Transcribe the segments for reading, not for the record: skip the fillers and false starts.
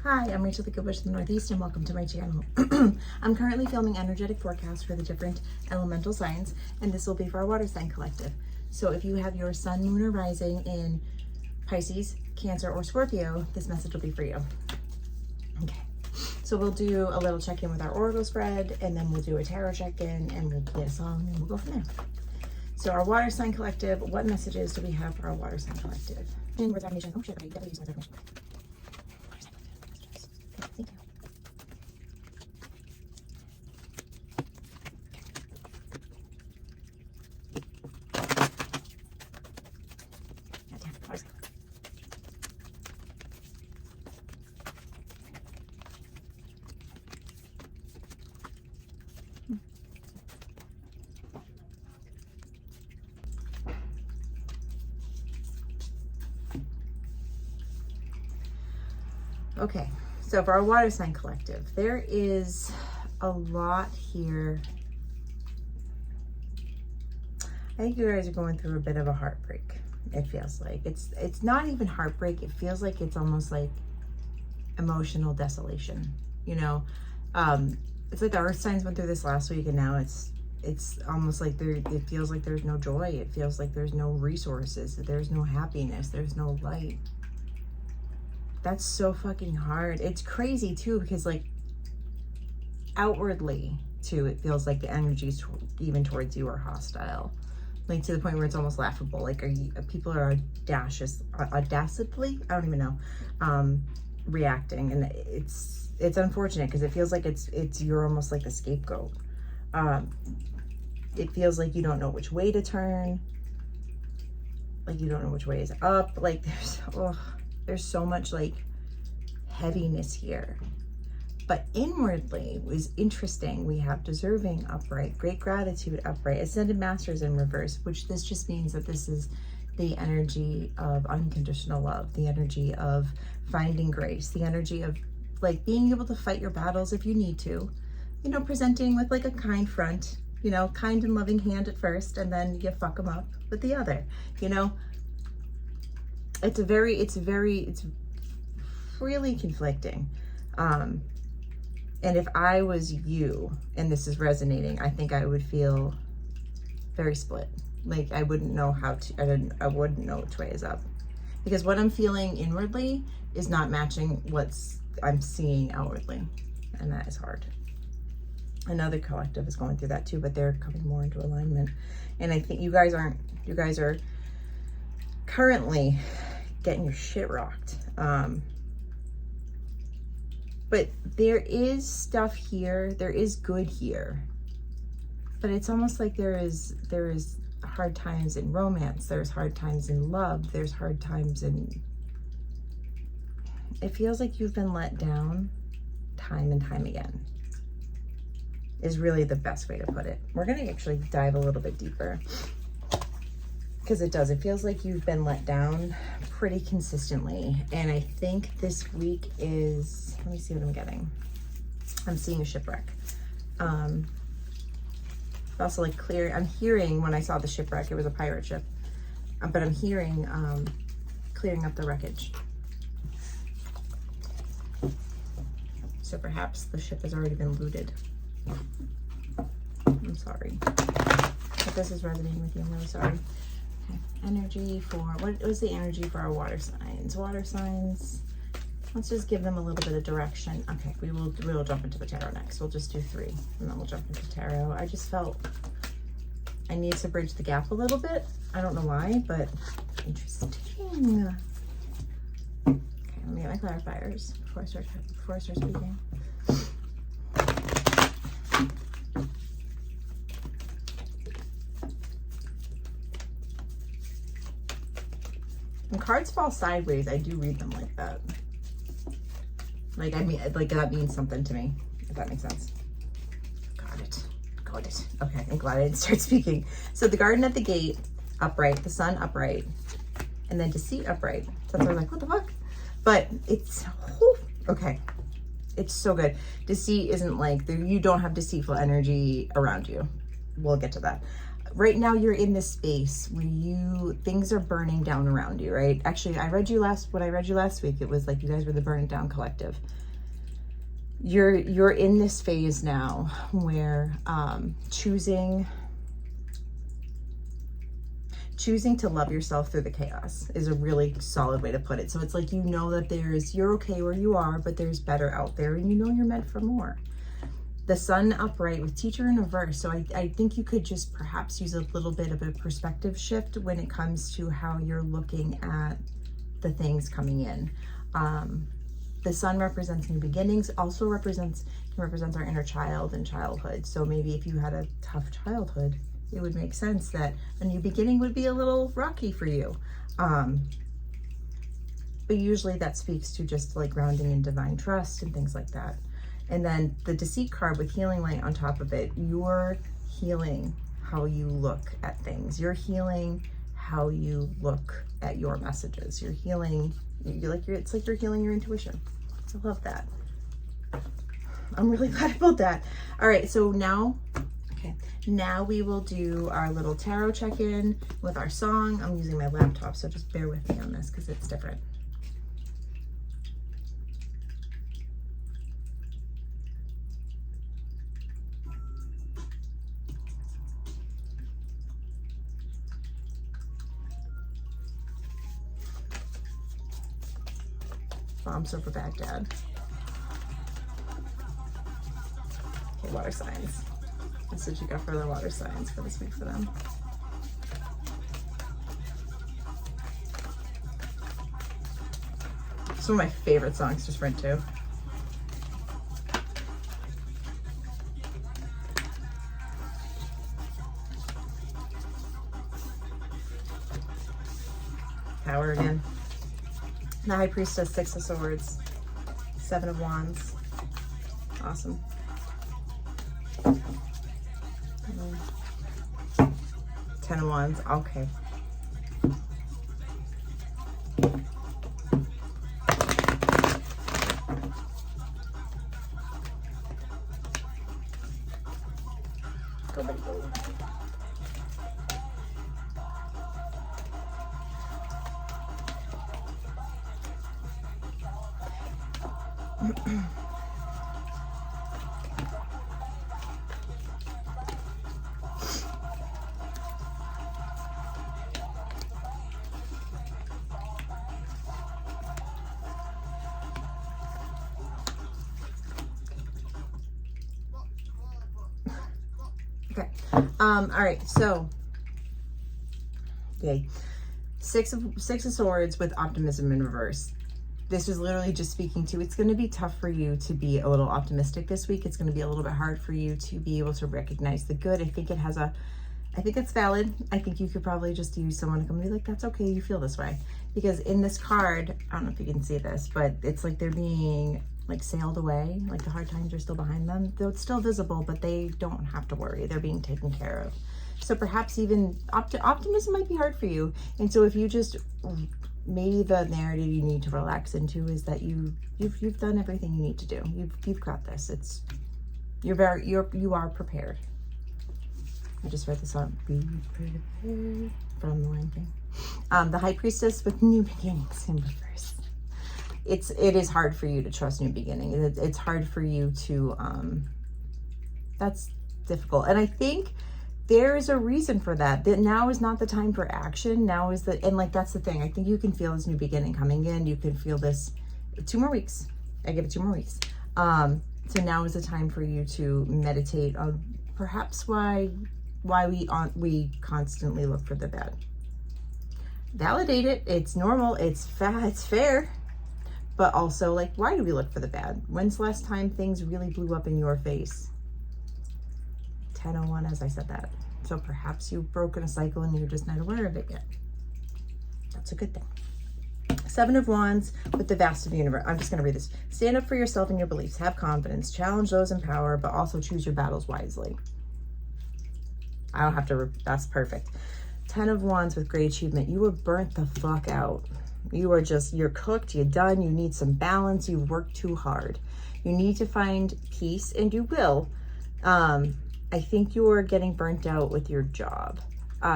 Hi, I'm Rachel the Good Witch of the Northeast and welcome to my channel. I'm currently filming energetic forecasts for the different elemental signs, and this will be for our water sign collective. So if you have your sun, moon, or rising in Pisces, Cancer, or Scorpio, this message will be for you. Okay, so we'll do a little check-in with our oracle spread, and then we'll do a tarot check-in, and we'll play a song, and we'll go from there. So our water sign collective, what messages do we have for our water sign collective? And words affirmation. Oh shit, I definitely use words affirmation. Thank you. Okay, so for our water sign collective, there is a lot here. I think you guys are going through a bit of a heartbreak. It feels like it's not even heartbreak. It feels like it's almost like emotional desolation. You know, it's like the earth signs went through this last week, and now it's almost like it feels like there's no joy. It feels like there's no resources. There's no happiness. There's no light. That's so fucking hard. It's crazy too, because like outwardly too, it feels like the energies even towards you are hostile, like to the point where it's almost laughable. Like people are audaciously, I don't even know, reacting, and it's unfortunate because it feels like you're almost like the scapegoat. It feels like you don't know which way to turn, like you don't know which way is up. Like there's so much like heaviness here. But inwardly was interesting. We have deserving upright, great gratitude upright, ascended masters in reverse, which this just means that this is the energy of unconditional love, the energy of finding grace, the energy of like being able to fight your battles if you need to, you know, presenting with like a kind front, you know, kind and loving hand at first, and then you fuck them up with the other, you know. It's really conflicting. And if I was you and this is resonating, I think I would feel very split. Like I wouldn't know how to, I wouldn't know which way is up, because what I'm feeling inwardly is not matching I'm seeing outwardly. And that is hard. Another collective is going through that too, but they're coming more into alignment. And I think you guys are currently getting your shit rocked. But there is stuff here, there is good here, but it's almost like there is hard times in romance, there's hard times in love, there's hard times in, it feels like you've been let down time and time again, is really the best way to put it. We're gonna actually dive a little bit deeper, because it feels like you've been let down pretty consistently. And I think this week is, let me see what I'm getting. I'm seeing a shipwreck. Also like I'm hearing, when I saw the shipwreck, it was a pirate ship, but I'm hearing clearing up the wreckage. So perhaps the ship has already been looted. I'm sorry. If this is resonating with you, I'm really sorry. Okay. Energy for, what was the energy for our water signs? Water signs, let's just give them a little bit of direction. Okay, we will jump into the tarot next. We'll just do 3 and then we'll jump into tarot. I just felt I need to bridge the gap a little bit. I don't know why, but interesting. Okay, let me get my clarifiers before I start speaking. When cards fall sideways, I do read them like that. Like, I mean, like that means something to me, if that makes sense. Got it. Okay, I'm glad I didn't start speaking. So the garden at the gate, upright, the sun upright, and then deceit upright. So that's why I was like, what the fuck? But it's, whew, okay. It's so good. Deceit isn't like, you don't have deceitful energy around you. We'll get to that. right now you're in this space where things are burning down around you, right? Actually, I read you last week, it was like you guys were the burning down collective. You're in this phase now where choosing to love yourself through the chaos is a really solid way to put it. So it's like, you know that you're okay where you are, but there's better out there, and you know you're meant for more. The sun upright with teacher in reverse. So I think you could just perhaps use a little bit of a perspective shift when it comes to how you're looking at the things coming in. The sun represents new beginnings, also represents our inner child and childhood. So maybe if you had a tough childhood, it would make sense that a new beginning would be a little rocky for you. But usually that speaks to just like grounding in divine trust and things like that. And then the deceit card with healing light on top of it, you're healing how you look at things. You're healing how you look at your messages. You're healing, it's like you're healing your intuition. I love that. I'm really glad about that. All right, so now we will do our little tarot check-in with our song. I'm using my laptop, so just bear with me on this because it's different. Bombs over Baghdad. Okay, water signs. That's what you got for the water signs for this week for them. It's one of my favorite songs to sprint to. Power again. The High Priestess, 6 of Swords, 7 of Wands. Awesome. 10 of Wands. Okay. Go, buddy, go. Okay. All right. So, okay, six of Swords with optimism in reverse. This was literally just speaking to, it's going to be tough for you to be a little optimistic this week. It's going to be a little bit hard for you to be able to recognize the good. I think it's valid. I think you could probably just use someone to come and be like, that's okay, you feel this way. Because in this card, I don't know if you can see this, but it's like they're being like sailed away. Like the hard times are still behind them. Though it's still visible, but they don't have to worry. They're being taken care of. So perhaps even optimism might be hard for you. And so if you just, maybe the narrative you need to relax into is that you've done everything you need to do. You've got this. You are prepared. I just read this on Be Prepared from the Lion King. The High Priestess with new beginnings in reverse. It is hard for you to trust new beginnings. It's hard for you to that's difficult. And I think there is a reason for that now is not the time for action. Now is and like, that's the thing. I think you can feel this new beginning coming in. You can feel this 2 more weeks. I give it 2 more weeks. So now is the time for you to meditate on perhaps why we constantly look for the bad. Validate it. It's normal. It's fair. But also, like, why do we look for the bad? When's the last time things really blew up in your face? 10:01 as I said that. So perhaps you've broken a cycle and you're just not aware of it yet. That's a good thing. 7 of Wands with the vast of the universe. I'm just going to read this. Stand up for yourself and your beliefs. Have confidence. Challenge those in power, but also choose your battles wisely. I don't have to, that's perfect. 10 of Wands with great achievement. You were burnt the fuck out. You're cooked, you're done. You need some balance. You've worked too hard. You need to find peace, and you will. I think you're getting burnt out with your job.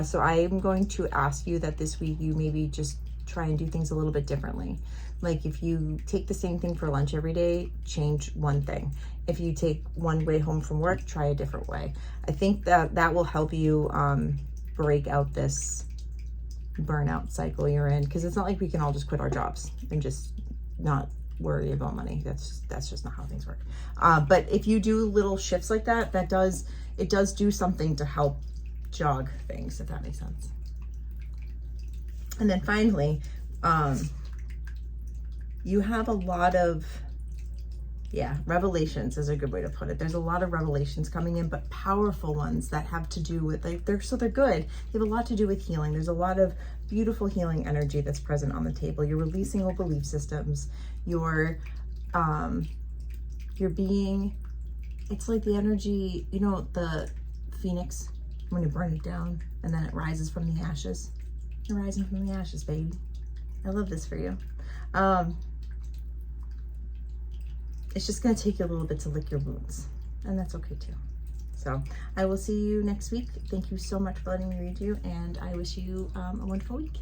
So I am going to ask you that this week you maybe just try and do things a little bit differently. Like if you take the same thing for lunch every day, change one thing. If you take one way home from work, try a different way. I think that will help you break out this burnout cycle you're in, because it's not like we can all just quit our jobs and just not worry about money. That's just not how things work. But if you do little shifts like that, it does do something to help jog things, if that makes sense. And then finally, you have a lot of, revelations is a good way to put it. There's a lot of revelations coming in, but powerful ones that have to do with, like, they're good. They have a lot to do with healing. There's a lot of beautiful healing energy that's present on the table. You're releasing old belief systems. You're being, it's like the energy, you know, the phoenix, when you burn it down and then it rises from the ashes. You're rising from the ashes, baby. I love this for you. It's just going to take you a little bit to lick your wounds, and that's okay too. So I will see you next week. Thank you so much for letting me read you, and I wish you a wonderful week.